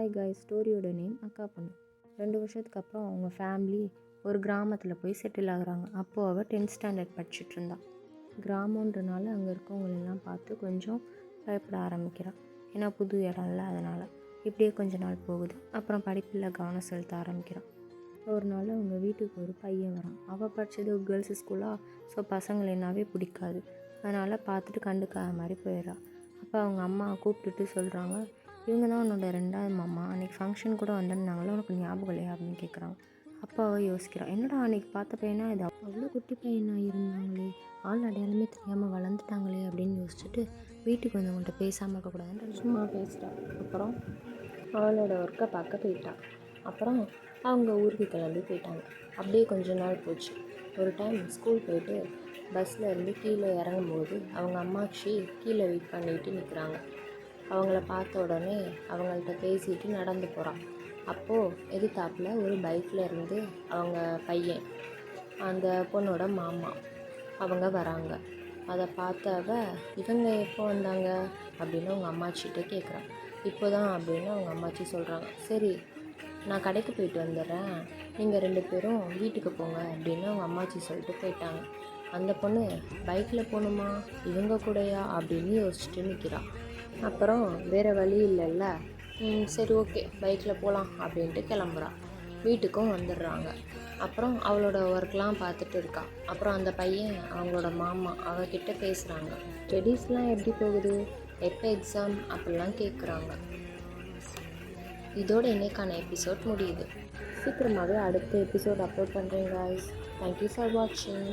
Hi guys, ஸ்டோரியோட name அக்கா பொண்ணு. 2 வருஷத்துக்கு அப்புறம் அவங்க ஃபேமிலி ஒரு கிராமத்தில் போய் செட்டில் ஆகுறாங்க. அப்போது அவள் 10th ஸ்டாண்டர்ட் படிச்சுட்டு இருந்தாள். கிராமன்றனால அங்கே இருக்கவங்களெல்லாம் பார்த்து கொஞ்சம் பயப்பட ஆரம்பிக்கிறாள். ஏன்னா புது இடம்ல, அதனால். இப்படியே கொஞ்ச நாள் போகுது. அப்புறம் படிப்பில் கவனம் செலுத்த ஆரம்பிக்கிறாள். ஒரு நாள் அவங்க வீட்டுக்கு ஒரு பையன் வரான். அவள் படித்தது கேர்ள்ஸ் ஸ்கூலாக, ஸோ பசங்களேனாவே பிடிக்காது. அதனால் பார்த்துட்டு கண்டுக்காத மாதிரி போயிடுறாள். அப்போ அவங்க அம்மா கூப்பிட்டுட்டு சொல்கிறாங்க, இவங்க தான் உன்னோட 2வது மாமா, அன்றைக்கி ஃபங்க்ஷன் கூட வந்திருந்தாங்களே, உனக்கு ஞாபகம் இல்லையா அப்படின்னு கேட்குறாங்க. அப்போ அவள் யோசிக்கிறான், என்னடா அன்றைக்கி பார்த்த பையனா இது அவ்வளோ குட்டி பையனாக இருந்தாங்களே, ஆள் அடையாளமே தெரியாமல் வளர்ந்துட்டாங்களே அப்படின்னு யோசிச்சுட்டு வீட்டுக்கு வந்தவங்கள்ட்ட பேசாமல் இருக்கக்கூடாதுன்னு சும்மா பேசிட்டாள். அப்புறம் அவளோட ஒர்க்கை பார்க்க போயிட்டாள். அப்புறம் அவங்க ஊருக்கு கிளம்பி போயிட்டாங்க. அப்படியே கொஞ்ச நாள் போச்சு. ஒரு டைம் ஸ்கூல் போயிட்டு பஸ்ஸில் இருந்து கீழே இறங்கும்போது அவங்க அம்மாச்சி கீழே வெயிட் பண்ணிட்டு நிற்கிறாங்க. அவங்கள பார்த்த உடனே அவங்கள்ட்ட பேசிட்டு நடந்து போகிறான். அப்போது எதிர்த்தாப்பில் ஒரு பைக்கில் இருந்து அவங்க பையன், அந்த பொண்ணோட மாமா, அவங்க வராங்க. அதை பார்த்த இவங்க எப்போ வந்தாங்க அப்படின்னு அவங்க அம்மாச்சிகிட்ட கேட்குறான். இப்போ தான் அப்படின்னு அவங்க அம்மாச்சி சொல்கிறாங்க. சரி, நான் கடைக்கு போயிட்டு வந்துடுறேன், நீங்கள் 2 பேரும் வீட்டுக்கு போங்க அப்படின்னு அவங்க அம்மாச்சி சொல்லிட்டு போயிட்டாங்க. அந்த பொண்ணு பைக்கில் போகணுமா, இவங்க கூடயா அப்படின்னு யோசிச்சுட்டு நிற்கிறான். அப்புறம் வேறு வழி இல்லைல்ல, சரி ஓகே பைக்கில் போகலாம் அப்படின்ட்டு கிளம்புறான். வீட்டுக்கும் வந்துடுறாங்க. அப்புறம் அவளோட ஒர்க்லாம் பார்த்துட்டு இருக்கா. அப்புறம் அந்த பையன் அவங்களோட மாமா அவகிட்ட பேசுகிறாங்க. ஸ்டடீஸ்லாம் எப்படி போகுது, எப்போ எக்ஸாம் அப்படிலாம் கேட்குறாங்க. இதோட இன்னைக்கான எபிசோட் முடியுது. சீக்கிரமாகவே அடுத்த எபிசோட் அப்லோட் பண்ணுறேன் காய்ஸ். தேங்க்யூ ஃபார் வாட்சிங்.